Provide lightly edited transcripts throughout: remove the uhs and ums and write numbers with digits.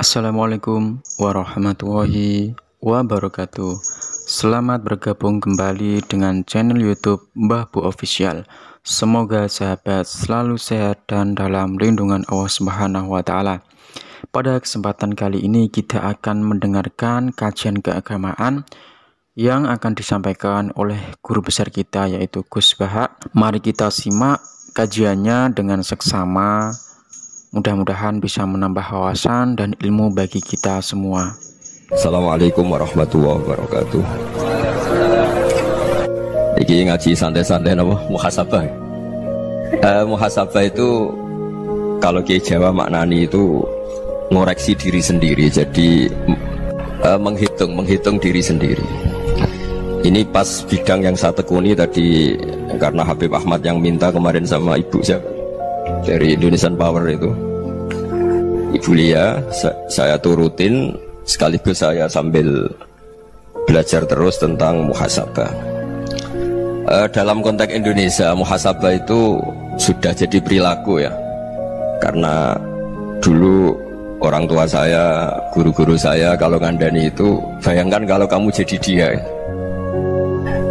Assalamualaikum warahmatullahi wabarakatuh. Selamat bergabung kembali dengan channel YouTube Mbah Bu Official. Semoga sahabat selalu sehat dan dalam lindungan Allah Subhanahu wa taala. Pada kesempatan kali ini kita akan mendengarkan kajian keagamaan yang akan disampaikan oleh guru besar kita yaitu Gus Bahak. Mari kita simak kajiannya dengan seksama. Mudah-mudahan bisa menambah wawasan dan ilmu bagi kita semua. Assalamualaikum warahmatullahi wabarakatuh. Iki ngaji santai-santai apa? Muhasabah. Muhasabah itu kalau Kiai Jawa maknani itu ngoreksi diri sendiri. Jadi menghitung diri sendiri. Ini pas bidang yang saya tekuni tadi karena Habib Ahmad yang minta kemarin sama ibu siapa? Dari Indonesian Power itu Ibu Lia, saya turutin sekaligus saya sambil belajar terus tentang muhasabah. Dalam konteks Indonesia, muhasabah itu sudah jadi perilaku ya. Karena dulu orang tua saya, guru-guru saya kalau ngandani itu, bayangkan kalau kamu jadi dia.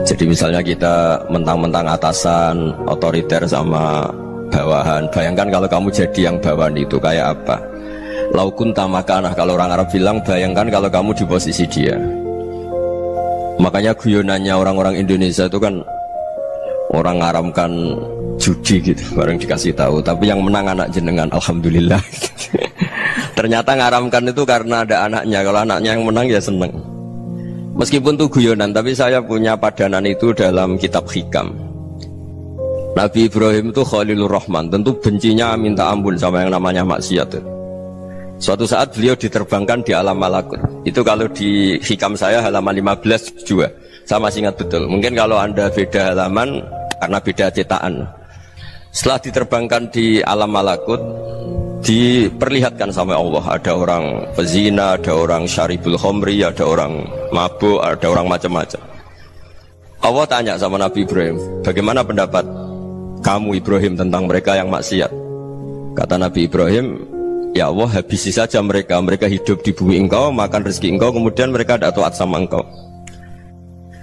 Jadi misalnya kita mentang-mentang atasan, otoriter sama bawahan. Bayangkan kalau kamu jadi yang bawahan itu kayak apa? Laukun tamakanah, kalau orang Arab bilang bayangkan kalau kamu di posisi dia. Makanya guyonannya orang-orang Indonesia itu kan orang ngaramkan judi gitu, bareng dikasih tahu. Tapi yang menang anak jenengan, alhamdulillah. Ternyata ngaramkan itu karena ada anaknya. Kalau anaknya yang menang ya seneng. Meskipun itu guyonan, tapi saya punya padanan itu dalam kitab Hikam. Nabi Ibrahim itu Khalilur Rahman, tentu bencinya minta ampun sama yang namanya maksiat. Suatu saat beliau diterbangkan di alam malakut. Itu kalau di Hikam saya halaman 15 juga. Saya masih ingat betul. Mungkin kalau Anda beda halaman karena beda cetakan. Setelah diterbangkan di alam malakut, diperlihatkan sama Allah ada orang pezina, ada orang syaribul khomri, ada orang mabuk, ada orang macam-macam. Allah tanya sama Nabi Ibrahim, bagaimana pendapat kamu Ibrahim tentang mereka yang maksiat? Kata Nabi Ibrahim, ya Allah habisi saja mereka. Mereka hidup di bumi engkau, makan rezeki engkau, kemudian mereka tidak taat sama engkau.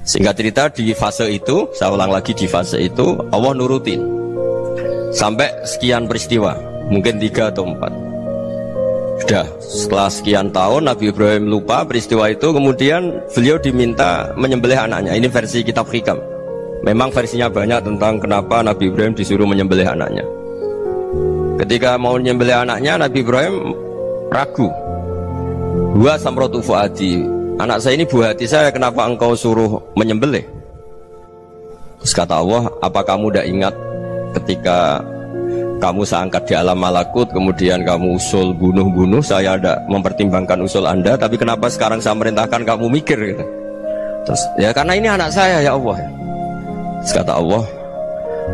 Singkat cerita di fase itu, saya ulang lagi di fase itu, Allah nurutin sampai sekian peristiwa, mungkin 3 atau 4. Sudah setelah sekian tahun Nabi Ibrahim lupa peristiwa itu, kemudian beliau diminta menyembelih anaknya. Ini versi kitab Hikam. Memang versinya banyak tentang kenapa Nabi Ibrahim disuruh menyembelih anaknya. Ketika mau menyembelih anaknya, Nabi Ibrahim ragu. Wa samratu fuadi, anak saya ini buah hati saya, kenapa engkau suruh menyembelih? Terus kata Allah, apa kamu tidak ingat ketika kamu saya angkat di alam malakut, kemudian kamu usul bunuh-bunuh, saya tidak mempertimbangkan usul Anda, tapi kenapa sekarang saya merintahkan kamu mikir gitu? Terus ya karena ini anak saya ya Allah. Terus kata Allah,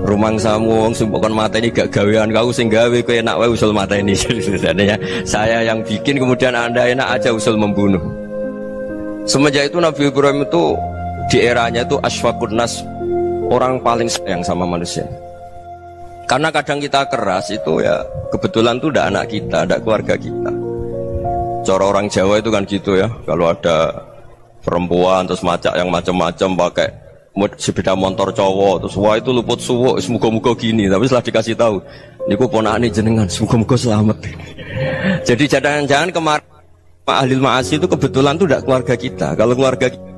rumang samu wong sumpukon mata ini gak gawean kau sing gawe kowe enak wae usul mata ini. Sebenarnya saya yang bikin, kemudian Anda enak aja usul membunuh. Semenjak itu Nabi Ibrahim itu di eranya itu asfaqun nas, orang paling sayang sama manusia. Karena kadang kita keras itu ya kebetulan tuh udah anak kita, ada keluarga kita. Cara orang Jawa itu kan gitu ya, kalau ada perempuan terus macak yang macam-macam pakai sepeda motor cowok, terus wah itu luput suwuk, semoga-moga gini. Tapi setelah dikasih tahu, niku ponakane jenengan, semoga-moga selamat. Jadi jangan-jangan kemarin Pak Ahlil Ma'asi itu kebetulan tuh tidak keluarga kita. Kalau keluarga kita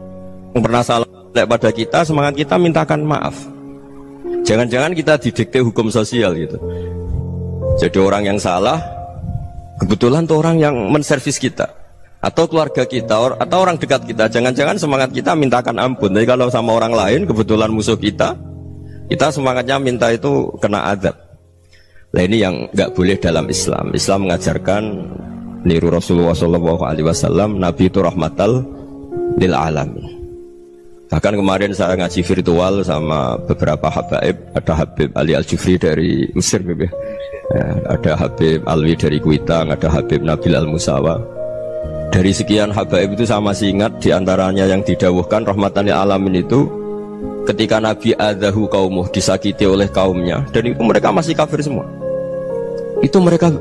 yang pernah salah pada kita, semangat kita mintakan maaf. Jangan-jangan kita didikte hukum sosial gitu. Jadi orang yang salah kebetulan tuh orang yang menservis kita, atau keluarga kita, atau orang dekat kita. Jangan-jangan semangat kita mintakan ampun. Jadi kalau sama orang lain kebetulan musuh kita, kita semangatnya minta itu kena azab. Nah ini yang nggak boleh dalam Islam. Islam mengajarkan niru Rasulullah SAW, Nabi itu rahmatal lil alamin. Bahkan kemarin saya ngaji virtual sama beberapa habaib. Ada Habib Ali Al-Jufri dari Mesir, ya. Ada Habib Alwi dari Kuitang, ada Habib Nabil Al-Musawa. Dari sekian habaib itu saya masih ingat diantaranya yang didawuhkan rahmatan lil alamin itu ketika Nabi adzahu kaumuh, disakiti oleh kaumnya, dan itu mereka masih kafir semua. Itu mereka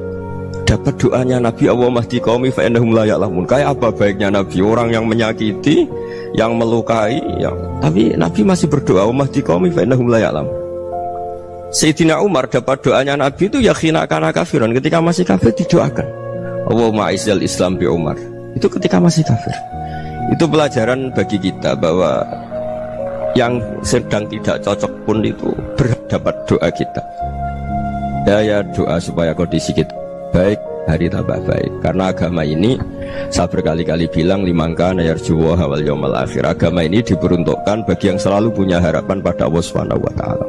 dapat doanya Nabi Allahumma hdi qaumi fa innahum la ya'lamun. Kayak apa baiknya Nabi, orang yang menyakiti, yang melukai, tapi Nabi masih berdoa Allahumma hdi qaumi fa innahum la ya'lamun. Sayyidina Umar dapat doanya Nabi itu ya khina kana kafiran, ketika masih kafir didoakan Allahumma izzal Islam bi Umar. Itu ketika masih kafir. Itu pelajaran bagi kita bahwa yang sedang tidak cocok pun itu berdapat doa kita. Ya doa supaya kondisi kita baik, hari tambah baik. Karena agama ini saya berkali-kali bilang limangka nayarjuwa wal yaumal akhir. Agama ini diperuntukkan bagi yang selalu punya harapan pada Allah Subhanahu wa taala.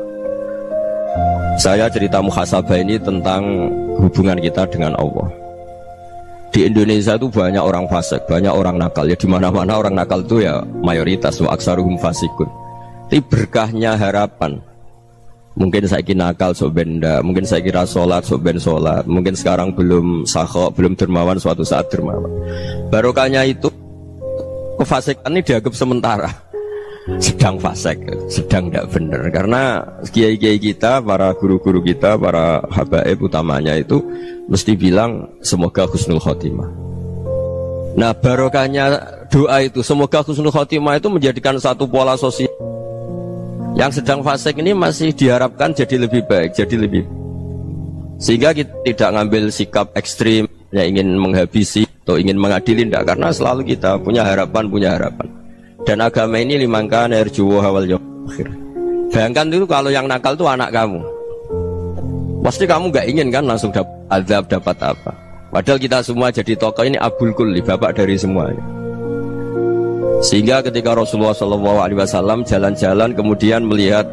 Saya cerita muhasabah ini tentang hubungan kita dengan Allah. Di Indonesia itu banyak orang fasik, banyak orang nakal. Ya di mana-mana orang nakal itu ya mayoritas, wa aksaruhum fasikun. Tapi berkahnya harapan. Mungkin saya kira nakal sok benda, mungkin saya kira sholat sok ben sholat, mungkin sekarang belum sakhok, belum dermawan, suatu saat dermawan. Barokahnya itu kefasikan ini dianggap sementara, sedang fasik, sedang tidak benar. Karena kiai-kiai kita, para guru-guru kita, para habaib utamanya itu mesti bilang semoga husnul khotimah. Nah barokahnya doa itu semoga husnul khotimah itu menjadikan satu pola sosial. Yang sedang fasik ini masih diharapkan jadi lebih baik, jadi lebih. Sehingga kita tidak ngambil sikap ekstrim, ya ingin menghabisi atau ingin mengadili, tidak. Karena selalu kita punya harapan. Dan agama ini limangka nerjuwa wal yaumil akhir. Bayangkan itu kalau yang nakal itu anak kamu, pasti kamu nggak ingin kan langsung dapat azab, dapat apa. Padahal kita semua jadi tokoh ini abul kulli, bapak dari semuanya. Sehingga ketika Rasulullah SAW jalan-jalan kemudian melihat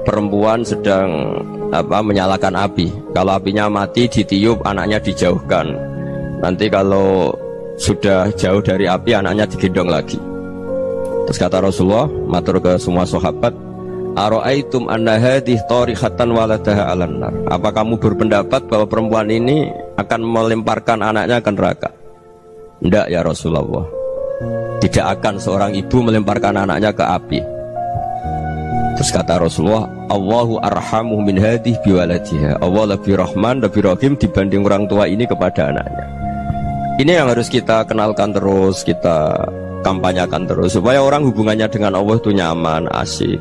perempuan sedang menyalakan api. Kalau apinya mati ditiup, anaknya dijauhkan. Nanti kalau sudah jauh dari api, anaknya digendong lagi. Terus kata Rasulullah, matur ke semua sahabat, Aro'aitum anna hadih tarihatan waladaha alan nar. Apa kamu berpendapat bahwa perempuan ini akan melemparkan anaknya ke neraka? Tidak ya Rasulullah. Tidak akan seorang ibu melemparkan anaknya ke api. Terus kata Rasulullah, Allahu arhamu min hadih biwaladiha. Allah lebih rahman, lebih rahim dibanding orang tua ini kepada anaknya. Ini yang harus kita kenalkan terus, kita kampanyakan terus, supaya orang hubungannya dengan Allah itu nyaman, asik.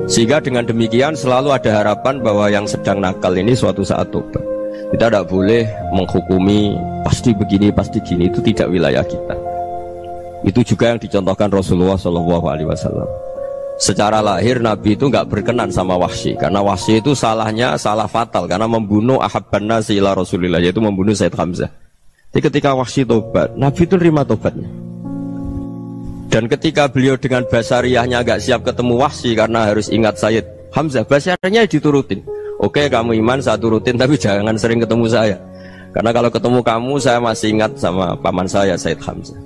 Sehingga dengan demikian selalu ada harapan bahwa yang sedang nakal ini suatu saat tobat. Kita tidak boleh menghukumi pasti begini, pasti gini, itu tidak wilayah kita. Itu juga yang dicontohkan Rasulullah SAW. Secara lahir Nabi itu nggak berkenan sama Wahsy, karena Wahsy itu salahnya salah fatal karena membunuh ahabban nasi ila Rasulillah, yaitu membunuh Sayyid Hamzah. Jadi ketika Wahsy tobat, Nabi itu nerima tobatnya. Dan ketika beliau dengan basariyahnya nggak siap ketemu Wahsy karena harus ingat Sayyid Hamzah, basariyahnya diturutin. Oke, kamu iman saya turutin, tapi jangan sering ketemu saya. Karena kalau ketemu kamu saya masih ingat sama paman saya Sayyid Hamzah.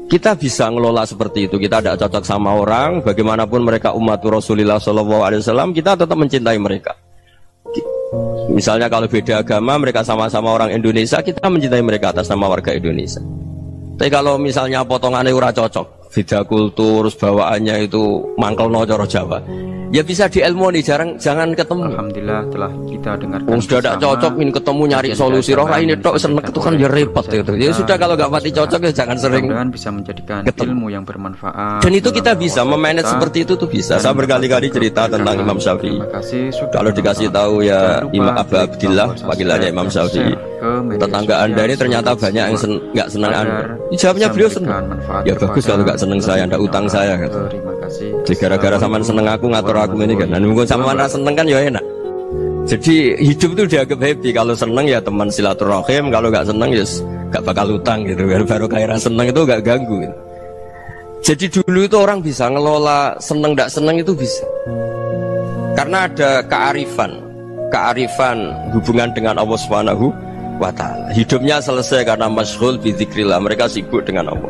Kita bisa ngelola seperti itu. Kita tidak cocok sama orang, bagaimanapun mereka umat Rasulullah SAW, kita tetap mencintai mereka. Misalnya kalau beda agama, mereka sama-sama orang Indonesia, kita mencintai mereka atas nama warga Indonesia. Tapi kalau misalnya potongannya ora cocok, beda kultur, bawaannya itu mangkel no coro Jawa, ya bisa diilmoni, jangan ketemu. Alhamdulillah telah kita dengarkan. Sudah tidak cocok, ingin ketemu nyari solusi. Roh ini tok seneng itu kan ya repot gitu. Ya sudah kalau nggak pati cocok ya jangan sering. Bisa menjadikan ilmu yang bermanfaat. Dan itu kita bisa memanage seperti itu tuh bisa. Saya berkali-kali cerita tentang Imam Syafi'i. Kalau dikasih tahu ya Imam Abu Abdillah, panggilannya Imam Syafi'i, tetangga anda ini ternyata banyak yang nggak senang anda. Jawabnya beliau senang. Ya bagus kalau nggak senang saya, anda utang saya. Jadi gara-gara sama seneng aku ngatur aku ini kan. Dan mungkin sama mana seneng kan ya enak. Jadi hidup itu dianggap happy. Kalau seneng ya teman silaturahim, kalau nggak seneng ya nggak bakal utang gitu. Baru kaya seneng itu nggak ganggu gitu. Jadi dulu itu orang bisa ngelola seneng nggak seneng itu bisa. Karena ada kearifan hubungan dengan Allah Subhanahu wa Ta'ala. Hidupnya selesai karena masyghul bi dzikrillah. Mereka sibuk dengan Allah.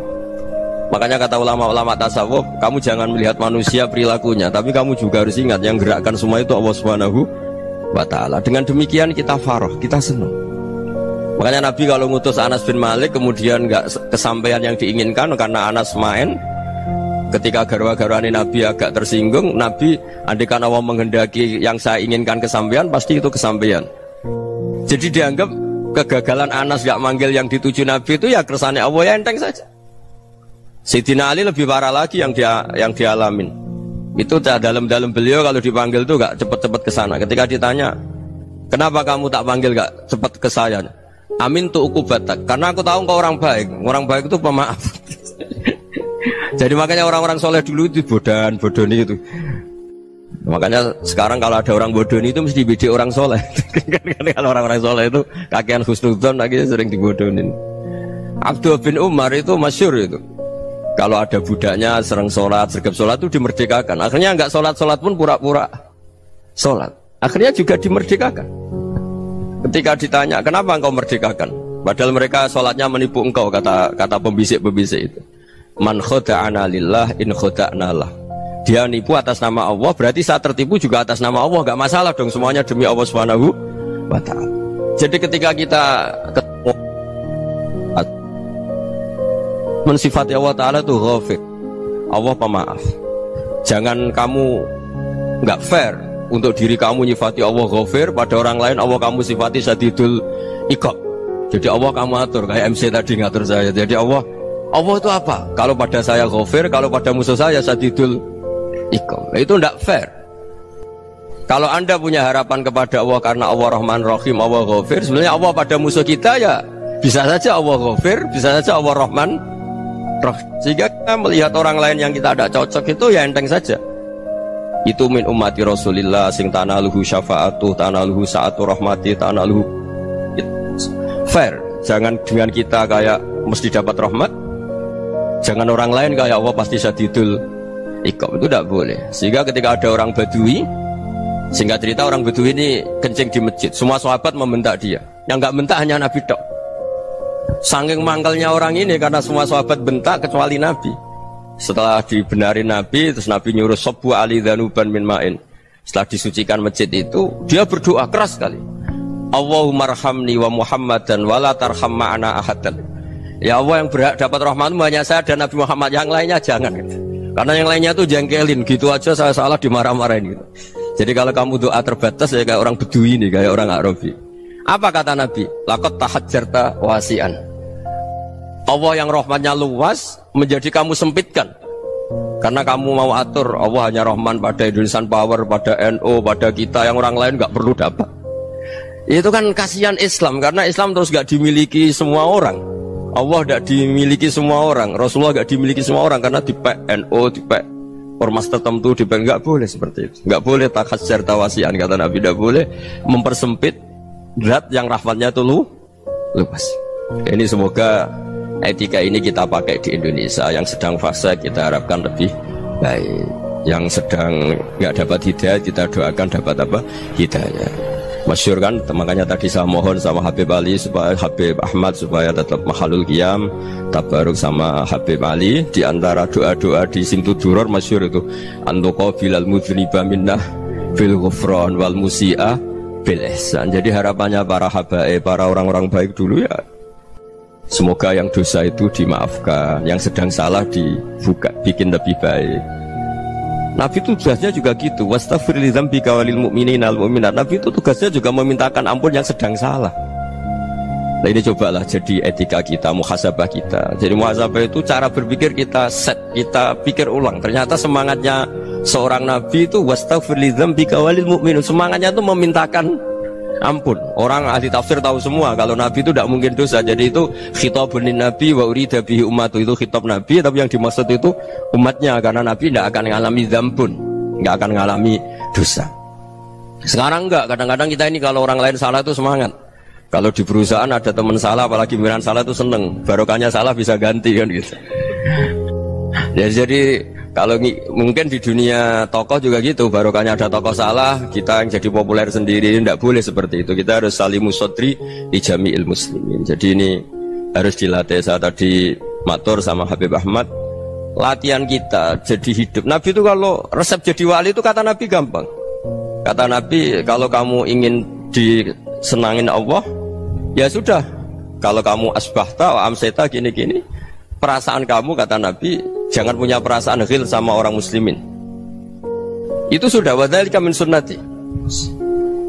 Makanya kata ulama-ulama tasawuf, kamu jangan melihat manusia perilakunya, tapi kamu juga harus ingat yang gerakkan semua itu Allah Subhanahu wa Ta'ala. Dengan demikian kita farah, kita senang. Makanya Nabi kalau ngutus Anas bin Malik kemudian nggak kesampaian yang diinginkan karena Anas main, ketika garwa-garwani Nabi agak tersinggung, Nabi andaikan Allah menghendaki yang saya inginkan kesampaian, pasti itu kesampaian. Jadi dianggap kegagalan Anas gak manggil yang dituju Nabi itu ya kersane Allah, ya enteng saja. Sayyidina Ali lebih parah lagi yang dialamin. Itu dalam beliau kalau dipanggil tuh gak cepet-cepet ke sana. Ketika ditanya, kenapa kamu tak panggil gak cepet ke saya? Amin tuh ukubatak, karena aku tahu engkau orang baik. Orang baik itu pemaaf. Jadi makanya orang-orang soleh dulu itu bodoni itu. Makanya sekarang kalau ada orang bodoni itu mesti dibidik orang soleh. Kalau orang-orang soleh itu kakean husnudzon lagi sering dibodonin. Abdul bin Umar itu masyhur itu. Kalau ada budaknya sering sholat, sergap sholat itu dimerdekakan. Akhirnya nggak sholat pun pura-pura sholat. Akhirnya juga dimerdekakan. Ketika ditanya, kenapa engkau merdekakan? Padahal mereka sholatnya menipu engkau, kata pembisik-pembisik itu. Man khoda'ana lillah in khoda'na lah. Dia nipu atas nama Allah, berarti saat tertipu juga atas nama Allah. Gak masalah dong, semuanya demi Allah Subhanahu wa ta'ala. Jadi ketika kita mensifati Allah Ta'ala itu ghafir, Allah pemaaf. Jangan kamu nggak fair untuk diri kamu nyifati Allah ghafir, pada orang lain Allah kamu sifati syadidul iqab. Jadi Allah kamu atur, kayak MC tadi ngatur saya. Jadi Allah itu apa? Kalau pada saya ghafir, kalau pada musuh saya syadidul iqab. Itu nggak fair. Kalau Anda punya harapan kepada Allah karena Allah Rahman Rahim, Allah ghafir, sebenarnya Allah pada musuh kita ya bisa saja Allah ghafir, bisa saja Allah Rahman Rahim. Sehingga kita melihat orang lain yang kita tidak cocok itu ya enteng saja. Itu min ummati Rasulillah sing tanaluhu syafa'atuh, tanaluhu sa'atu rahmati, tanaluhu fair. Jangan dengan kita kayak mesti dapat rahmat. Jangan orang lain kayak Allah pasti syadidul iqab, itu tidak boleh. Sehingga ketika ada orang Badui, singkat cerita orang Badui ini kencing di masjid, semua sahabat membentak dia. Yang nggak bentak hanya Nabi tok. Saking mangkelnya orang ini karena semua sahabat bentak kecuali Nabi. Setelah dibenarin Nabi, terus Nabi nyuruh sobu ali dhanuban min ma'in. Setelah disucikan masjid itu, dia berdoa keras sekali. Allahumma arhamni wa Muhammadan wa la tarham ma'ana ahadan. Ya Allah, yang berhak dapat rahmatmu hanya saya dan Nabi Muhammad, yang lainnya jangan gitu. Karena yang lainnya tuh jengkelin, gitu aja saya salah dimarah-marahin gitu. Jadi kalau kamu doa terbatas ya kayak orang Bedui nih, kayak orang Arabi. Apa kata Nabi? Laqad tahajjarta wasi'an. Allah yang rahmatnya luas menjadi kamu sempitkan. Karena kamu mau atur Allah hanya Rahman pada Indonesian Power, pada NU, pada kita, yang orang lain nggak perlu dapat. Itu kan kasihan Islam, karena Islam terus nggak dimiliki semua orang. Allah tidak dimiliki semua orang, Rasulullah nggak dimiliki semua orang, karena dipek NU, dipek ormas tertentu, dipek, nggak boleh seperti itu. Nggak boleh takhasyar tawasian, kata Nabi, tidak boleh mempersempit zat yang rahmatnya itu luas. Ini semoga etika ini kita pakai di Indonesia. Yang sedang fase kita harapkan lebih baik, yang sedang nggak dapat hidayah kita doakan dapat apa? Hidayah. Masyhur kan, makanya tadi saya mohon sama Habib Ali supaya Habib Ahmad supaya tetap mahalul qiyam tabaruk sama Habib Ali. Di antara doa-doa di Simtud Duror masyhur itu antuqa bilal mudhniba minnah bil ghufran wal musi'ah bil ihsan. Jadi harapannya para habaib, para orang-orang baik dulu ya, semoga yang dosa itu dimaafkan, yang sedang salah dibuka, bikin lebih baik. Nabi itu tugasnya juga gitu. Wastaghfir li dzambika walil mu'minina wal mu'minat. Nabi itu tugasnya juga memintakan ampun yang sedang salah. Nah ini cobalah jadi etika kita, muhasabah kita. Jadi muhasabah itu cara berpikir kita set, kita pikir ulang. Ternyata semangatnya seorang Nabi itu wastaghfir li dzambika walil mu'minun. Semangatnya itu memintakan ampun. Orang ahli tafsir tahu semua kalau Nabi itu tidak mungkin dosa. Jadi itu khitabun Nabi wa urida bihi ummatu, itu khitab Nabi, tapi yang dimaksud itu umatnya, karena Nabi tidak akan mengalami dzambun, tidak akan mengalami dosa. Sekarang enggak, kadang-kadang kita ini kalau orang lain salah itu semangat. Kalau di perusahaan ada teman salah, apalagi pimpinan salah itu seneng, barokahnya salah bisa ganti kan gitu. Ya, jadi kalau mungkin di dunia tokoh juga gitu, barokahnya ada tokoh salah, kita yang jadi populer sendiri, tidak boleh seperti itu. Kita harus salimus sodri di jami'il muslimin. Jadi ini harus dilatih. Saya tadi matur sama Habib Ahmad, latihan kita jadi hidup. Nabi itu kalau resep jadi wali itu kata Nabi gampang. Kata Nabi, kalau kamu ingin disenangin Allah, ya sudah. Kalau kamu asbahta wa amseta gini-gini, perasaan kamu, kata Nabi, jangan punya perasaan ghil sama orang muslimin. Itu sudah wadzalika min sunnati.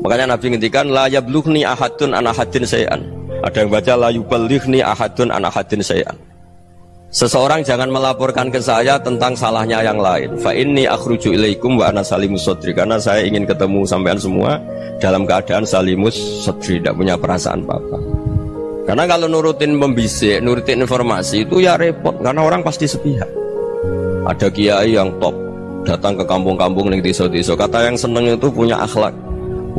Makanya Nabi ngendikan la yablughni ahadun an ahadin syai'an. Ada yang baca la yuballighni ahadun an ahadin syai'an. Seseorang jangan melaporkan ke saya tentang salahnya yang lain. Fa inni akhruju ilaikum wa ana salimus sadri, karena saya ingin ketemu sampean semua dalam keadaan salimus sadri, tidak punya perasaan apa-apa. Karena kalau nurutin membisik, nurutin informasi itu ya repot, karena orang pasti sepihak. Ada kiai yang top datang ke kampung-kampung ning desa-desa, kata yang seneng itu punya akhlak.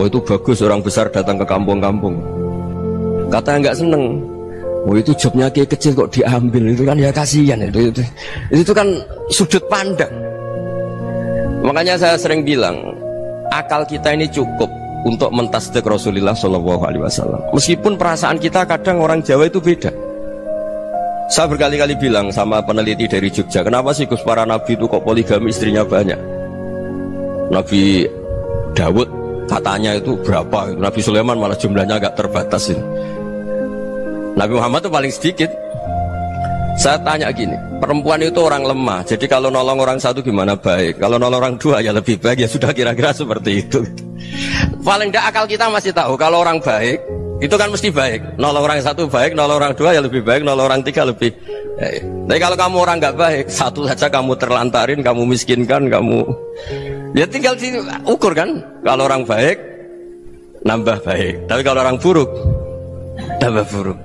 Wah itu bagus orang besar datang ke kampung-kampung. Kata yang nggak seneng, oh itu jobnya kayak kecil kok diambil, itu kan ya kasihan itu kan sudut pandang. Makanya saya sering bilang akal kita ini cukup untuk mentasdik Rasulullah SAW. Meskipun perasaan kita kadang orang Jawa itu beda. Saya berkali-kali bilang sama peneliti dari Jogja, kenapa sih Gus para nabi itu kok poligami istrinya banyak? Nabi Dawud katanya itu berapa? Nabi Sulaiman malah jumlahnya agak terbatas ini. Nabi Muhammad itu paling sedikit. Saya tanya gini, perempuan itu orang lemah, jadi kalau nolong orang satu gimana baik, kalau nolong orang dua ya lebih baik, ya sudah kira-kira seperti itu. Paling tidak akal kita masih tahu kalau orang baik itu kan mesti baik, nolong orang satu baik, nolong orang dua ya lebih baik, nolong orang tiga lebih baik. Tapi kalau kamu orang nggak baik, satu saja kamu terlantarin, kamu miskinkan, kamu ya tinggal diukur kan. Kalau orang baik nambah baik, tapi kalau orang buruk tambah buruk.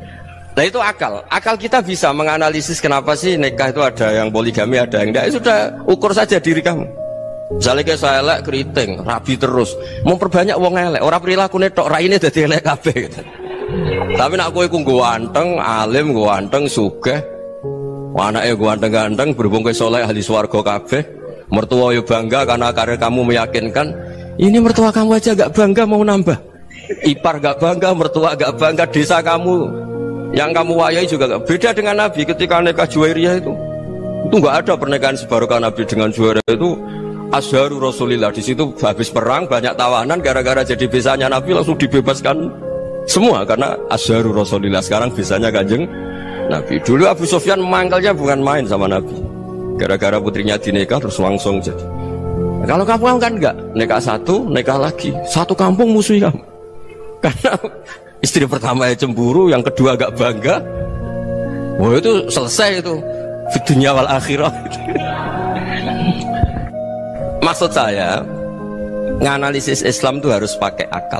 Nah itu akal kita bisa menganalisis kenapa sih nikah itu ada yang poligami, ada yang enggak. Sudah ukur saja diri kamu. Misalnya kayak saya elek keriting, rabi terus, memperbanyak wong elek, orang perilaku netok, raine dadi elek kabeh gitu. Tapi nak kowe ku ganteng, alim, ganteng, sugih, anake ganteng-ganteng, berhubung kowe saleh ahli swarga kabeh, mertua yo bangga karena karir kamu meyakinkan. Ini mertua kamu aja gak bangga mau nambah. Ipar gak bangga, mertua gak bangga, desa kamu yang kamu wayai juga gak. Beda dengan Nabi ketika nikah Juwairiyah itu gak ada pernikahan sebarokah Nabi dengan Juwairiyah itu. Azharu Rasulillah, di situ habis perang banyak tawanan, gara-gara jadi besanya Nabi langsung dibebaskan semua karena Azharu Rasulillah. Sekarang besanya Kanjeng Nabi. Dulu Abu Sufyan memangkalnya bukan main sama Nabi, gara-gara putrinya dinikah terus langsung jadi. Nah, kalau kamu kan enggak, nikah satu, nikah lagi, satu kampung musuh kamu. Karena istri pertama ya cemburu, yang kedua agak bangga. Wah itu selesai itu di dunia wal akhirah. Maksud saya, nganalisis Islam itu harus pakai akal.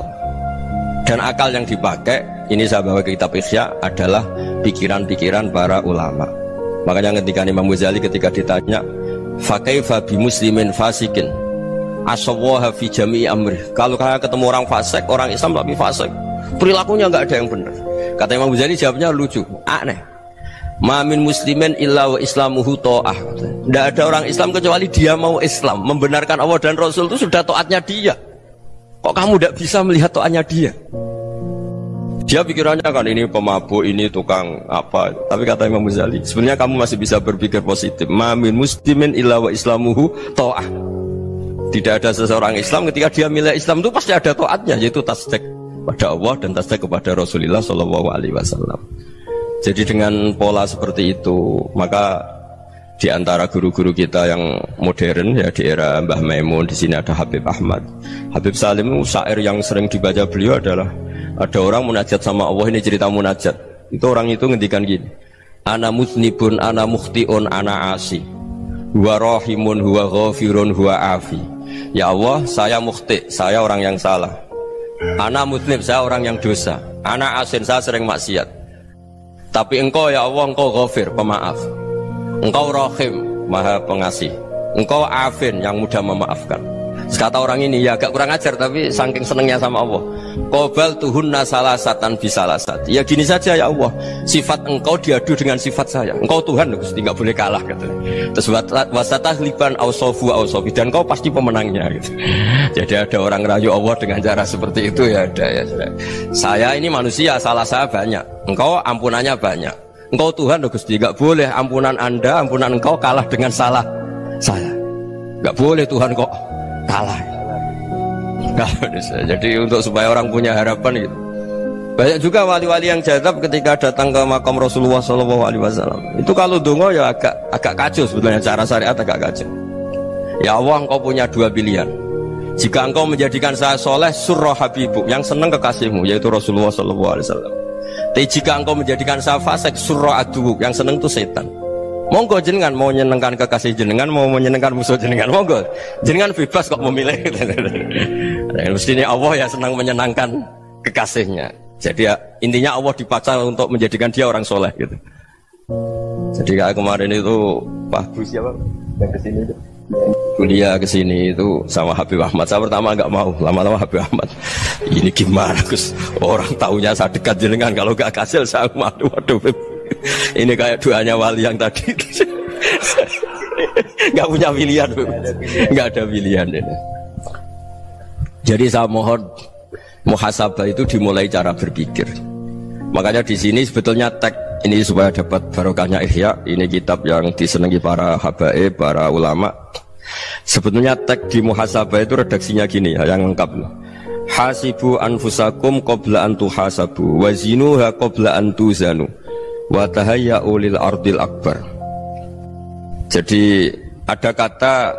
Dan akal yang dipakai, ini saya bawa ke kitab Ihya, adalah pikiran-pikiran para ulama. Makanya ketika Imam Ghazali ketika ditanya, fakaifa bi muslimin fasikin asawwaha fi jami'i amri. Kalau kalian ketemu orang fasik, orang Islam tapi fasik, perilakunya nggak ada yang benar. Kata Imam Ghazali jawabnya lucu, aneh. Ma min muslimin illa wa islamuhu ta'ah. Tidak ada orang Islam kecuali dia mau Islam, membenarkan Allah dan Rasul itu sudah taatnya dia. Kok kamu tidak bisa melihat taatnya dia? Dia pikirannya kan ini pemabuk, ini tukang apa. Tapi kata Imam Ghazali, sebenarnya kamu masih bisa berpikir positif. Ma min muslimin illa wa islamuhu ta'ah. Tidak ada seseorang Islam ketika dia milih Islam itu pasti ada taatnya, yaitu tasdik pada Allah dan tasdik kepada Rasulullah SAW. Jadi dengan pola seperti itu, maka di antara guru-guru kita yang modern ya di era Mbah Maimun, di sini ada Habib Ahmad, Habib Salim, syair yang sering dibaca beliau adalah ada orang munajat sama Allah. Ini cerita munajat. Itu orang itu ngendikan gini, ana musnibun, ana mukhtiun, ana asi, huwa rahimun, huwa ghafirun, huwa afi. Ya Allah, saya mukhti, saya orang yang salah. Ana musnib, saya orang yang dosa. Ana asin, saya sering maksiat. Tapi engkau ya Allah, engkau ghafir, pemaaf. Engkau rahim, maha pengasih. Engkau afin, yang mudah memaafkan. Kata orang ini ya agak kurang ajar, tapi saking senengnya sama Allah. Qobal tuhunna salasatan bisalasat. Ya gini saja ya Allah, sifat engkau diadu dengan sifat saya. Engkau Tuhan, Gusti, nggak boleh kalah katanya. Terus wasatah liban ausofu ausofi, dan engkau pasti pemenangnya gitu. Jadi ada orang rayu Allah dengan cara seperti itu ya ada ya. Saya ini manusia, salah saya banyak. Engkau ampunannya banyak. Engkau Tuhan, Gusti, nggak boleh ampunan Anda, ampunan engkau kalah dengan salah saya. Nggak boleh Tuhan kok kalah. Jadi untuk supaya orang punya harapan gitu. Banyak juga wali-wali yang jadab ketika datang ke makam Rasulullah SAW. Itu kalau dongo ya agak kacau sebetulnya, cara syariat agak kacau. Ya Allah, engkau punya dua pilihan. Jika engkau menjadikan saya soleh, surah habibu, yang senang kekasihmu, yaitu Rasulullah SAW. Tapi jika engkau menjadikan saya fasik, surra adu, yang seneng itu setan. Monggo jenengan mau menyenangkan kekasih jenengan, mau menyenangkan musuh jenengan, monggo. Jenengan bebas kok memilih. Mestinya Allah ya senang menyenangkan kekasihnya. Jadi ya, intinya Allah dipacar untuk menjadikan dia orang soleh gitu. Jadi kayak kemarin itu Pak Gus siapa yang kesini itu kuliah kesini itu sama Habib Ahmad. Saya pertama nggak mau, lama-lama Habib Ahmad ini gimana Gus, orang taunya saya dekat jenengan, kalau nggak kasil saya waduh ini kayak doanya wali yang tadi. Nggak punya pilihan, nggak ada pilihan ini. Jadi saya mohon muhasabah itu dimulai cara berpikir. Makanya di sini sebetulnya tag ini supaya dapat barokahnya Ihya. Ini kitab yang disenangi para habaib, para ulama. Sebetulnya tag di muhasabah itu redaksinya gini ya, yang lengkap. Hasibu anfusakum qabla an tuhasabu wazinuha qabla an tuzanu wa tahayya'u lil ardil akbar. Jadi ada kata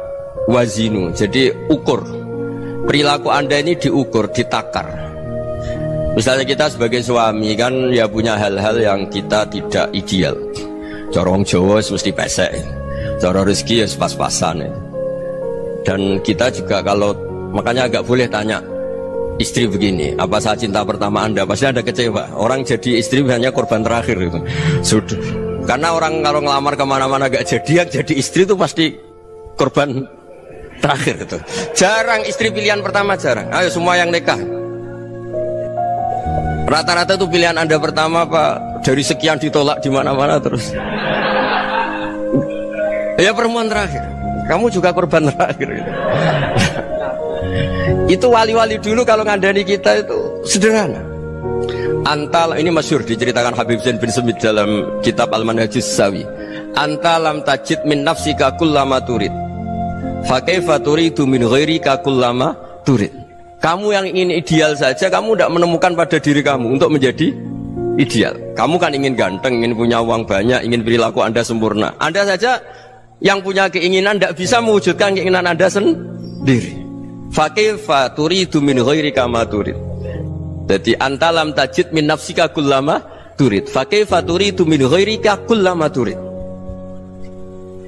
wazinu, jadi ukur. Perilaku Anda ini diukur, ditakar. Misalnya kita sebagai suami kan ya punya hal-hal yang kita tidak ideal. Corong Jawa mesti pesek, cara rezeki ya pas-pasan ya. Dan kita juga kalau makanya agak boleh tanya istri begini, apa saat cinta pertama Anda? Pasti Anda kecewa. Orang jadi istri hanya korban terakhir itu. Sudah. Karena orang kalau ngelamar kemana-mana gak jadi, yang jadi istri itu pasti korban terakhir itu. Jarang istri pilihan pertama, jarang. Ayo semua yang nikah. Rata-rata itu pilihan Anda pertama Pak, dari sekian ditolak di mana-mana terus. Ya perempuan terakhir. Kamu juga korban terakhir. Itu wali-wali dulu kalau ngandani kita itu sederhana. Antal ini masyhur diceritakan Habib Zain bin Semit dalam kitab Al-Manhajus Sawi. Antalam tajid min nafsika kullama turid. Fa kaifa turidu min ghairika kullama turid. Kamu yang ingin ideal saja, kamu tidak menemukan pada diri kamu untuk menjadi ideal. Kamu kan ingin ganteng, ingin punya uang banyak, ingin perilaku Anda sempurna. Anda saja yang punya keinginan tidak bisa mewujudkan keinginan Anda sendiri. Fa kaifa turidu min ghairika ma turid. Jadi antalam tajid min nafsika kullama turid. Fa kaifa turidu min ghairika kullama turid.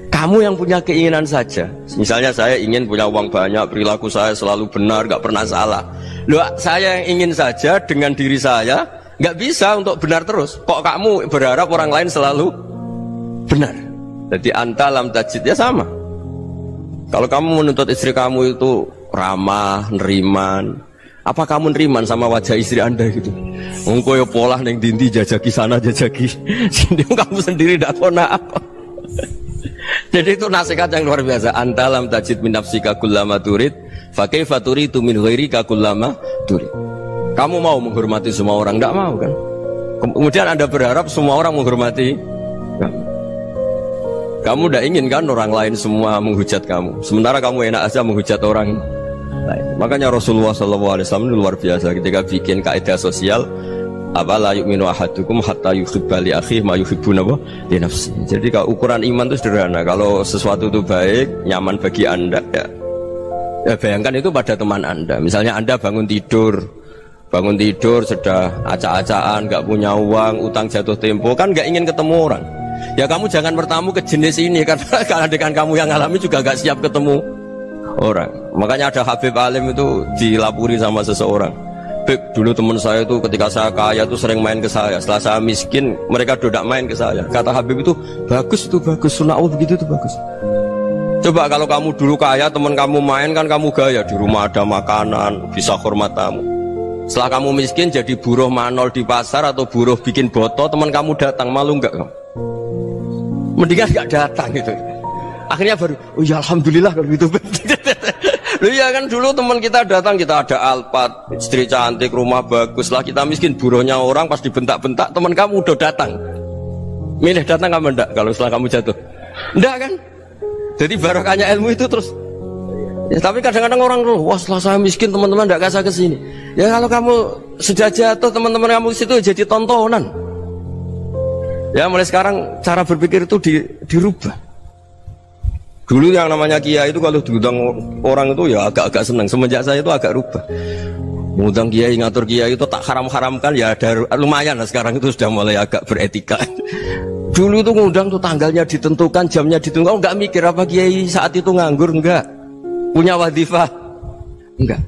Kamu yang punya keinginan saja. Misalnya saya ingin punya uang banyak, perilaku saya selalu benar, gak pernah salah. Loh, saya yang ingin saja dengan diri saya gak bisa untuk benar terus. Kok kamu berharap orang lain selalu benar? Jadi antalam tajid ya sama. Kalau kamu menuntut istri kamu itu ramah, neriman, apa kamu neriman sama wajah istri Anda gitu? Engkau ya pola neng dindi jajaki sana jajaki sini, kamu sendiri tidak kona apa. Jadi itu nasihat yang luar biasa. Antalam tajid min nafsika kullama turid fa kaifa turidu min ghairika kullama turid. Kamu mau menghormati semua orang? Tidak mau kan? Kemudian Anda berharap semua orang menghormati kamu. Tidak ingin kan orang lain semua menghujat kamu, sementara kamu enak aja menghujat orang lain. Makanya Rasulullah SAW luar biasa ketika bikin kaidah sosial. Apa la yu'minu ahadukum hatta yuhibba li akhihi ma yuhibbu li nafsihi. Jadi kalau ukuran iman itu sederhana. Kalau sesuatu itu baik, nyaman bagi Anda ya bayangkan itu pada teman Anda. Misalnya Anda bangun tidur sudah acak-acakan, gak punya uang, utang jatuh tempo, kan gak ingin ketemu orang. Ya kamu jangan bertamu ke jenis ini, karena kalau dengan kamu yang alami juga gak siap ketemu orang. Makanya ada Habib Alim itu dilapuri sama seseorang. Beb, dulu teman saya itu ketika saya kaya itu sering main ke saya. Setelah saya miskin, mereka tidak main ke saya. Kata Habib itu bagus, sunnah Allah begitu itu bagus. Coba kalau kamu dulu kaya, teman kamu main kan kamu gaya, di rumah ada makanan, bisa hormat tamu. Setelah kamu miskin jadi buruh manol di pasar atau buruh bikin boto, teman kamu datang, malu enggak kamu? Mendingan enggak datang gitu. Akhirnya baru, oh ya alhamdulillah kalau gitu. Loh iya kan dulu teman kita datang, kita ada Alphard, istri cantik, rumah bagus lah, kita miskin, buruhnya orang pas dibentak-bentak, teman kamu udah datang. Milih datang kamu enggak kalau setelah kamu jatuh? Enggak kan? Jadi barokahnya ilmu itu terus. Ya, tapi kadang-kadang orang tuh, wah setelah saya miskin teman-teman enggak kasih ke sini. Ya kalau kamu sudah jatuh, teman-teman kamu ke situ jadi tontonan. Ya mulai sekarang cara berpikir itu dirubah. Dulu yang namanya kiai itu kalau diundang orang itu ya agak-agak senang. Semenjak saya itu agak rubah. Ngundang kiai, ngatur kiai itu tak haram-haramkan ya, ada lumayan lah sekarang itu sudah mulai agak beretika. Dulu itu ngundang tuh tanggalnya ditentukan, jamnya ditentukan, enggak mikir apa kiai saat itu nganggur, enggak. Punya wadifah, enggak.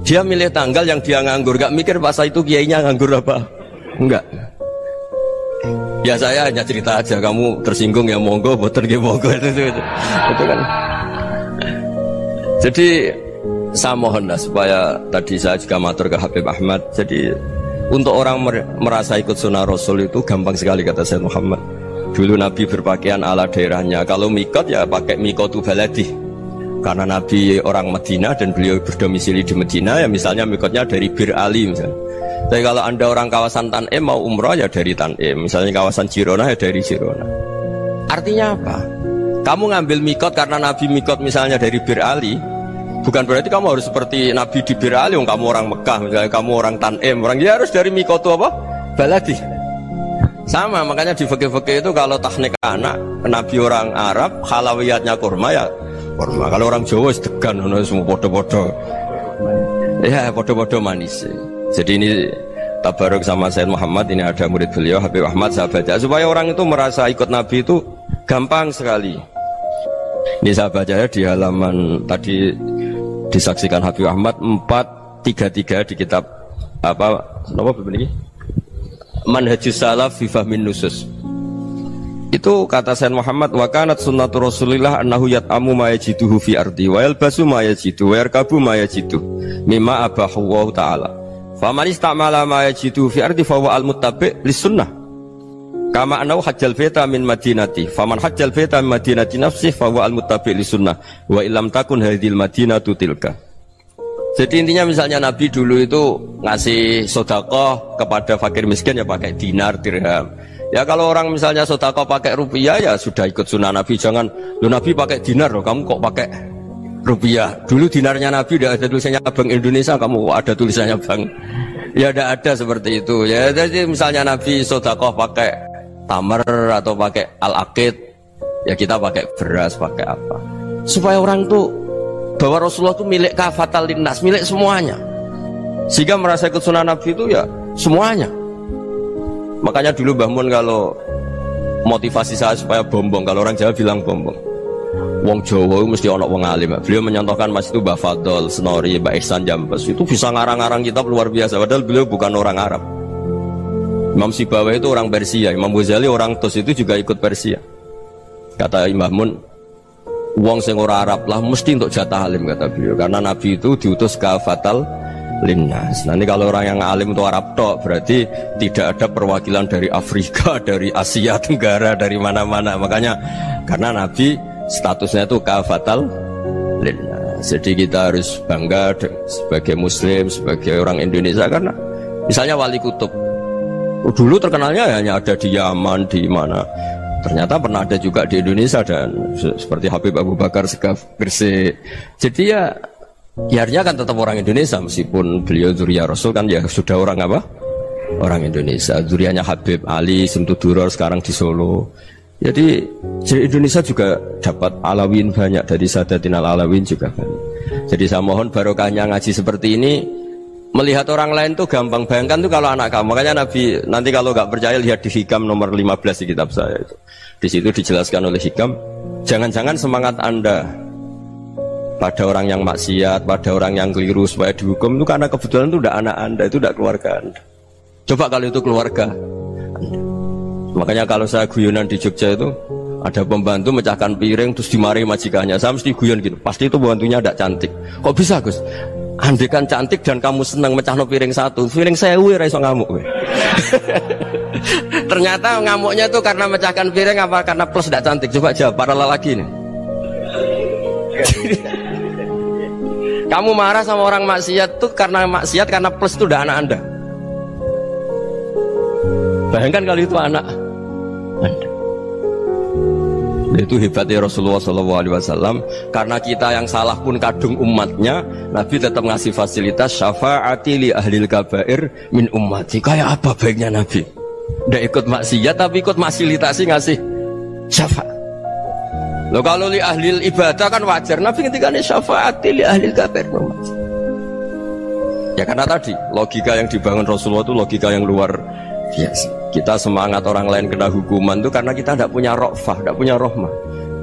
Dia milih tanggal yang dia nganggur, enggak mikir pas itu kiainya nganggur apa, enggak. Ya saya hanya cerita aja, kamu tersinggung ya monggo, boten nggih monggo itu kan. Jadi saya mohonlah supaya tadi saya juga matur ke Habib Ahmad. Jadi untuk orang merasa ikut sunnah Rasul itu gampang sekali kata Sayyid Muhammad. Dulu Nabi berpakaian ala daerahnya. Kalau mikot ya pakai mikotu baladi. Karena Nabi orang Madinah dan beliau berdomisili di Madinah, ya misalnya mikotnya dari Bir Ali misalnya. Tapi kalau anda orang kawasan Tanim mau umroh ya dari Tanim. Misalnya kawasan Jirona ya dari Jirona. Artinya apa? Kamu ngambil mikot karena Nabi mikot misalnya dari Bir Ali, bukan berarti kamu harus seperti Nabi di Bir Ali. Kamu orang Mekah misalnya, kamu orang Tanim, orang ya harus dari mikotu apa? Baladi. Sama, makanya di fikih-fikih itu kalau tahnik anak Nabi orang Arab, halawiyatnya kurma ya kurma. Kalau orang Jawa sedegan, semua podo-podo. Ya podo-podo manis. Jadi ini tabaruk sama Sayyid Muhammad, ini ada murid beliau Habib Ahmad, saya baca supaya orang itu merasa ikut Nabi itu gampang sekali. Ini saya baca ya di halaman tadi disaksikan Habib Ahmad 433 di kitab apa ini? Manhajus Salaf fi Fahmin Nusus. Itu kata Sayyid Muhammad, wa kanat sunnatu Rasulillah annahu yat'amu ma yajiduhu fi ardi wa yalbasu ma yajidu wa yarkabu ma yajidu mimma abahu Allah ta'ala. Faman istamala ma yajidu fi ardi fa huwa al-muttabi' lis-sunnah. Kama annahu hajjal baita min madinati. Faman hajjal baita min madinati nafsihi fa huwa al-muttabi' lis-sunnah. Wa illam takun hadhil madinatu tilka. Jadi intinya misalnya Nabi dulu itu ngasih sedekah kepada fakir miskin ya pakai dinar, dirham. Ya kalau orang misalnya sedekah pakai rupiah ya sudah ikut sunnah Nabi. Jangan lu Nabi pakai dinar loh, kamu kok pakai rupiah. Dulu dinarnya Nabi tidak ada tulisannya Bank Indonesia, kamu ada tulisannya Bank. Ya tidak ada seperti itu. Ya jadi misalnya Nabi sedekah pakai tamar atau pakai al-aqid, ya kita pakai beras, pakai apa? Supaya orang tuh bahwa Rasulullah itu milik kafatal linnas, milik semuanya. Sehingga merasa ikut sunnah Nabi itu ya semuanya. Makanya dulu Mbah Mun kalau motivasi saya supaya bombong, kalau orang Jawa bilang bombong. Wong Jawa mesti ono wong alim. Beliau menyontohkan Mas itu Mbah Fadol, Senori, Mbah Ihsan Jambes. Itu bisa ngarang-ngarang kitab luar biasa. Padahal beliau bukan orang Arab. Imam Sibawai itu orang Persia. Imam Ghazali orang Tus itu juga ikut Persia. Kata Mbah Mun, wong sing ora Arab lah mesti untuk jatah alim kata beliau. Karena Nabi itu diutus kafatal linnas. Nanti kalau orang yang alim itu Arab tok, berarti tidak ada perwakilan dari Afrika, dari Asia Tenggara, dari mana-mana. Makanya karena Nabi statusnya itu kafatal linnas. Jadi kita harus bangga sebagai Muslim, sebagai orang Indonesia karena misalnya Wali Kutub dulu terkenalnya hanya ada di Yaman, di mana. Ternyata pernah ada juga di Indonesia dan seperti Habib Abu Bakar Segaf Gresik. Jadi ya artinya kan tetap orang Indonesia meskipun beliau zuriyah Rasul kan ya sudah orang apa? Orang Indonesia. Zuriyahnya Habib Ali Simtuduror sekarang di Solo. Jadi Indonesia juga dapat alawin banyak dari Sadatin al-Alawin juga banyak. Jadi saya mohon barokahnya ngaji seperti ini. Melihat orang lain tuh gampang, bayangkan tuh kalau anak kamu. Makanya Nabi nanti kalau nggak percaya lihat di Hikam nomor 15 di kitab saya itu. Di situ dijelaskan oleh Hikam, jangan-jangan semangat Anda pada orang yang maksiat, pada orang yang keliru supaya dihukum itu karena kebetulan itu udah anak Anda, itu udah keluarga Anda. Coba kalau itu keluarga Anda. Makanya kalau saya guyonan di Jogja itu ada pembantu mecahkan piring terus dimarahi majikannya, saya mesti guyon gitu, pasti itu pembantunya tidak cantik. Kok bisa Gus? Andai kan cantik dan kamu senang mecahno piring satu, piring 1000 ora iso ngamuk kowe. Ternyata ngamuknya tuh karena mecahkan piring apa karena plus tidak cantik? Coba jawab para lelaki ini. Kamu marah sama orang maksiat tuh karena maksiat, karena plus itu udah anak Anda. Bayangkan kalau itu anak Anda. Itu hebatnya Rasulullah SAW. Karena kita yang salah pun kadung umatnya, Nabi tetap ngasih fasilitas syafaati li ahlil kabair min ummati. Kayak apa baiknya Nabi? Nggak ikut maksiat tapi ikut fasilitasi ngasih syafaat. Loh kalau li ahlil ibadah kan wajar. Nabi ketika ini syafaati li ahlil kabair min ummati. Ya karena tadi logika yang dibangun Rasulullah itu logika yang luar biasa. Kita semangat orang lain kena hukuman itu karena kita tidak punya ra'fah, tidak punya rahmah.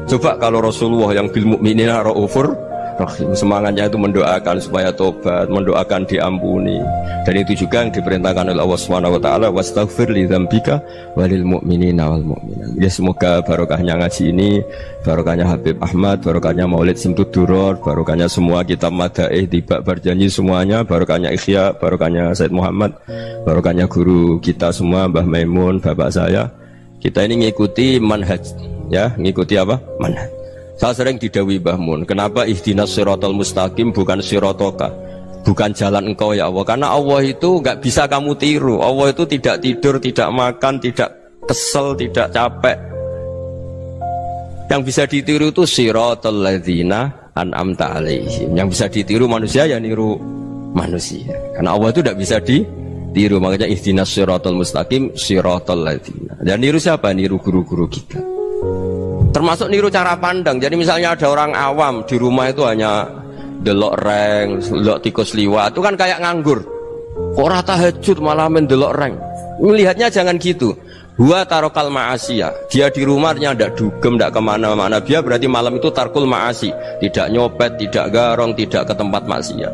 Coba kalau Rasulullah yang bil mu'minina ra'ufur rahim, semangatnya itu mendoakan supaya tobat, mendoakan diampuni. Dan itu juga yang diperintahkan oleh Allah Subhanahu wa taala, wastaghfir li dzambika walil mu'minina wal mu'minat. Ya semoga barokahnya ngaji ini, barokahnya Habib Ahmad, barokahnya Maulid Simtud Duror, barokahnya semua kitab madaih, tiba berjanji semuanya, barokahnya Ikhya, barokahnya Said Muhammad, barokahnya guru kita semua Mbah Maimun, bapak saya. Kita ini ngikuti manhaj, ya, ngikuti apa? Manhaj. Saya sering didhawuhi Mbah Mun, kenapa ihdinas siratal mustaqim bukan siratoka, bukan jalan engkau ya Allah, karena Allah itu nggak bisa kamu tiru. Allah itu tidak tidur, tidak makan, tidak kesel, tidak capek. Yang bisa ditiru itu siratal ladzina an'amta alaihim. Yang bisa ditiru manusia ya niru manusia, karena Allah itu tidak bisa ditiru. Makanya ihdinas siratal mustaqim siratal ladzina. Dan niru siapa? Niru guru-guru kita. Termasuk niru cara pandang. Jadi misalnya ada orang awam di rumah itu hanya delok reng, delok tikus liwat, itu kan kayak nganggur. Ora tahajud malah mendelok reng. Melihatnya jangan gitu. Huwa tarokal ma'asiyah. Dia di rumahnya tidak dugem, tidak kemana-mana. Dia berarti malam itu tarkul ma'asi. Tidak nyopet, tidak garong, tidak ke tempat maksiat.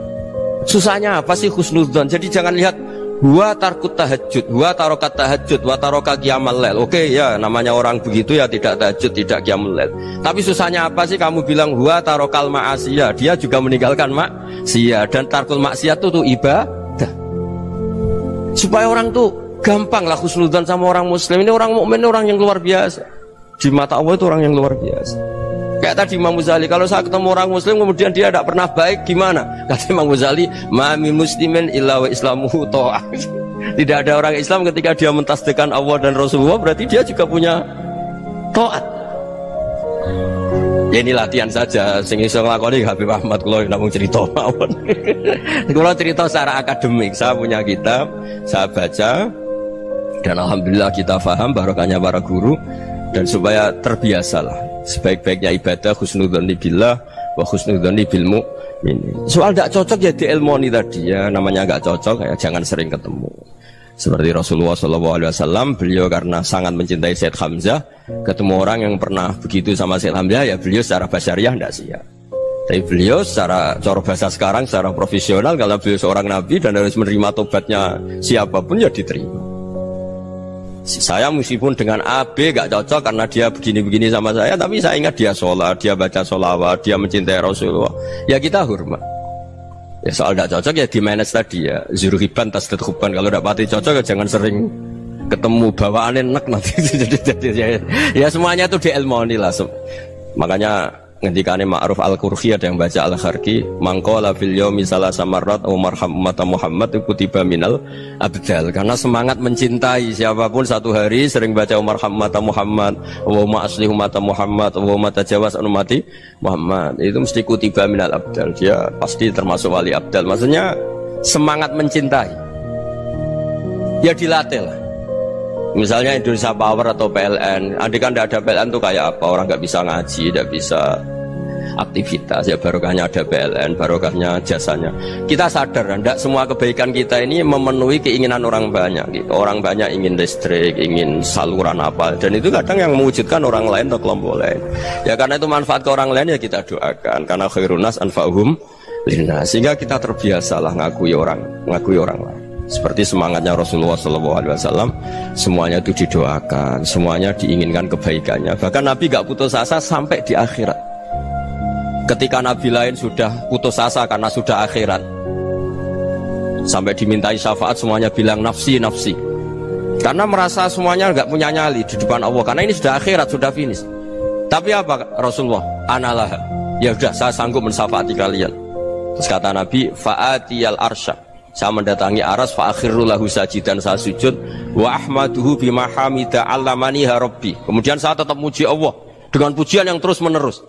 Susahnya apa sih husnudzon? Jadi jangan lihat huwa tarkut tahajud, huwa tarokat tahajud, wa taroka qiyamal lail. Oke ya, namanya orang begitu ya tidak tahajud, tidak qiyamul lail. Tapi susahnya apa sih kamu bilang huwa tarokal ma'asiyah? Dia juga meninggalkan maksiat, dan tarkul maksiat itu tuh ibadah. Supaya orang tuh gampang lah husnudzon sama orang muslim. Ini orang mukmin, orang yang luar biasa. Di mata Allah itu orang yang luar biasa. Kayak tadi Imam Ghazali, kalau saya ketemu orang muslim kemudian dia tidak pernah baik, gimana? Kata Imam Ghazali, ma min muslimin illa wa islamuhu ta'ah. Tidak ada orang Islam ketika dia mentasdihkan Allah dan Rasulullah, berarti dia juga punya taat. Ya ini latihan saja, sing iso nglakoni Habib Ahmad kula namung cerita mawon. Kula cerita secara akademik, saya punya kitab, saya baca, dan alhamdulillah kita paham barokahnya para guru, dan supaya terbiasalah. Sebaik-baiknya ibadah husnudzon billah wa husnudzon bil mu'min. Soal tidak cocok ya diilmoni tadi ya, namanya nggak cocok ya jangan sering ketemu. Seperti Rasulullah SAW, beliau karena sangat mencintai Said Hamzah, ketemu orang yang pernah begitu sama Said Hamzah, ya beliau secara basyariah tidak siap. Tapi beliau secara cara bahasa sekarang, secara profesional, karena beliau seorang nabi dan harus menerima tobatnya siapapun ya diterima. Saya meskipun dengan A, B gak cocok karena dia begini-begini sama saya, tapi saya ingat dia sholat, dia baca sholawat, dia mencintai Rasulullah, ya kita hormat. Ya soal gak cocok ya di manage tadi ya, zuruhiban tasdid huban. Kalau gak pati cocok ya jangan sering ketemu, bawaannya enak nanti. Ya semuanya itu diilmoni lah. Makanya ngendikane Ma'ruf Al-Qurhi ada yang baca Al-Kharqi, mangqala fil yaumi salasa marrat aw marham ummata Muhammad kutiba minal abdal. Karena semangat mencintai siapapun satu hari sering baca marham ummata Muhammad, wa ma asli ummata Muhammad, wa ma tajawaz an ummati Muhammad, itu mesti kutiba minal abdal. Dia pasti termasuk wali abdal. Maksudnya semangat mencintai ya dilatih lah. Misalnya Indonesia Power atau PLN, andai kan tidak ada PLN tuh kayak apa? Orang nggak bisa ngaji, tidak bisa aktivitas. Ya barokahnya ada PLN, barokahnya jasanya. Kita sadar, tidak semua kebaikan kita ini memenuhi keinginan orang banyak. Gitu. Orang banyak ingin listrik, ingin saluran apa, dan itu kadang yang mewujudkan orang lain atau kelompok lain. Ya karena itu manfaat ke orang lain ya kita doakan. Karena khairun nas anfa'uhum linnas. Sehingga kita terbiasalah ngakui orang lain. Seperti semangatnya Rasulullah SAW, semuanya itu didoakan, semuanya diinginkan kebaikannya. Bahkan Nabi gak putus asa sampai di akhirat. Ketika Nabi lain sudah putus asa karena sudah akhirat, sampai dimintai syafaat semuanya bilang nafsi, nafsi. Karena merasa semuanya gak punya nyali di depan Allah, karena ini sudah akhirat, sudah finish. Tapi apa Rasulullah? Analah, ya sudah saya sanggup mensyafaati kalian. Terus kata Nabi, fa'atiyal arsya, saya mendatangi aras, fa'akhirru lahu sajidan, saya sujud, wa ahmaduhu bima hamida allamaniha rabbi. Kemudian saya tetap muji Allah dengan pujian yang terus menerus.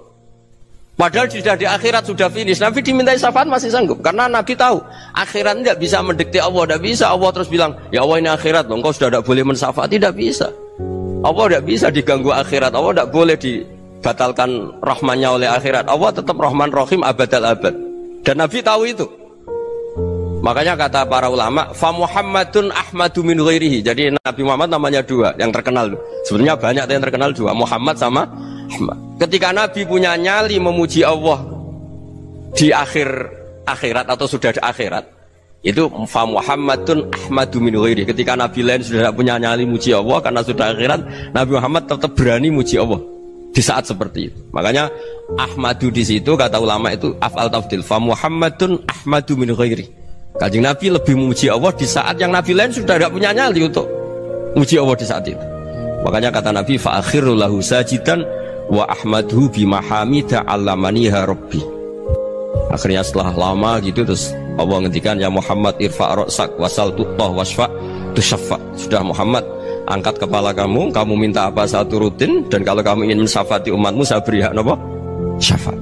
Padahal sudah di akhirat, sudah finish. Nabi dimintai syafaat masih sanggup, karena Nabi tahu akhirat tidak bisa mendikte Allah, tidak bisa. Allah terus bilang, ya Allah ini akhirat loh, engkau sudah tidak boleh mensyafaat. Tidak bisa. Allah tidak bisa diganggu akhirat. Allah tidak boleh dibatalkan rahmannya oleh akhirat. Allah tetap Rahman Rahim abadal abad. Dan Nabi tahu itu. Makanya kata para ulama, fa Muhammadun Ahmadu min ghairihi. Jadi Nabi Muhammad namanya dua yang terkenal. Sebenarnya banyak yang terkenal dua, Muhammad sama Ahmad. Ketika Nabi punya nyali memuji Allah di akhirat atau sudah di akhirat, itu fa Muhammadun Ahmadu min ghairihi. Ketika Nabi lain sudah tidak punya nyali muji Allah karena sudah akhirat, Nabi Muhammad tetap berani muji Allah di saat seperti itu. Makanya Ahmadu di situ kata ulama itu af'al tafdil, fa Muhammadun Ahmadu min ghairihi. Kanjeng Nabi lebih memuji Allah di saat yang Nabi lain sudah tidak punya nyali untuk memuji Allah di saat itu. Makanya kata Nabi fa akhiru lahu sajidan wa ahmaduhu bi mahamida 'allamaniha rabbi. Akhirnya setelah lama gitu terus Allah ngendikan ya Muhammad irfa' ra'sak wasal tu'tah wasfa' tusyaffa. Sudah Muhammad, angkat kepala kamu, kamu minta apa saya turutin, dan kalau kamu ingin mensyafaati umatmu saya beri hak napa? Syafaat.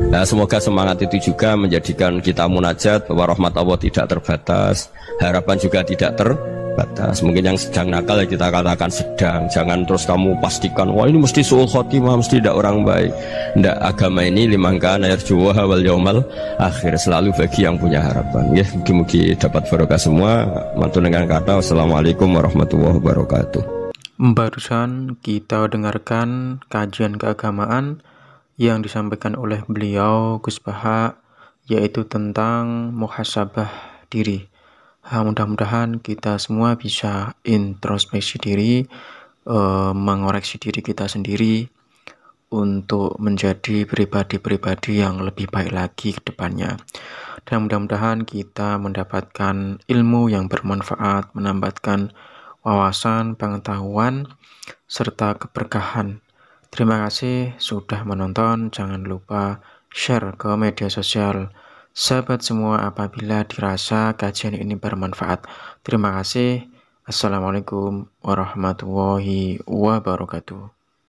Nah, semoga semangat itu juga menjadikan kita munajat bahwa rahmat Allah tidak terbatas, harapan juga tidak terbatas. Mungkin yang sedang nakal ya kita katakan sedang, jangan terus kamu pastikan wah ini mesti suul khotimah, mesti tidak orang baik. Tidak, agama ini liman kana yarjuha wal yaumal akhir, selalu bagi yang punya harapan. Ya, mugi-mugi dapat barokah semua. Mantul dengan kata wassalamualaikum warahmatullahi wabarakatuh. Barusan kita dengarkan kajian keagamaan yang disampaikan oleh beliau Gus Baha, yaitu tentang muhasabah diri. Mudah-mudahan kita semua bisa introspeksi diri, mengoreksi diri kita sendiri untuk menjadi pribadi-pribadi yang lebih baik lagi ke depannya. Dan mudah-mudahan kita mendapatkan ilmu yang bermanfaat, menambahkan wawasan, pengetahuan, serta keberkahan. Terima kasih sudah menonton. Jangan lupa share ke media sosial sahabat semua apabila dirasa kajian ini bermanfaat. Terima kasih. Assalamualaikum warahmatullahi wabarakatuh.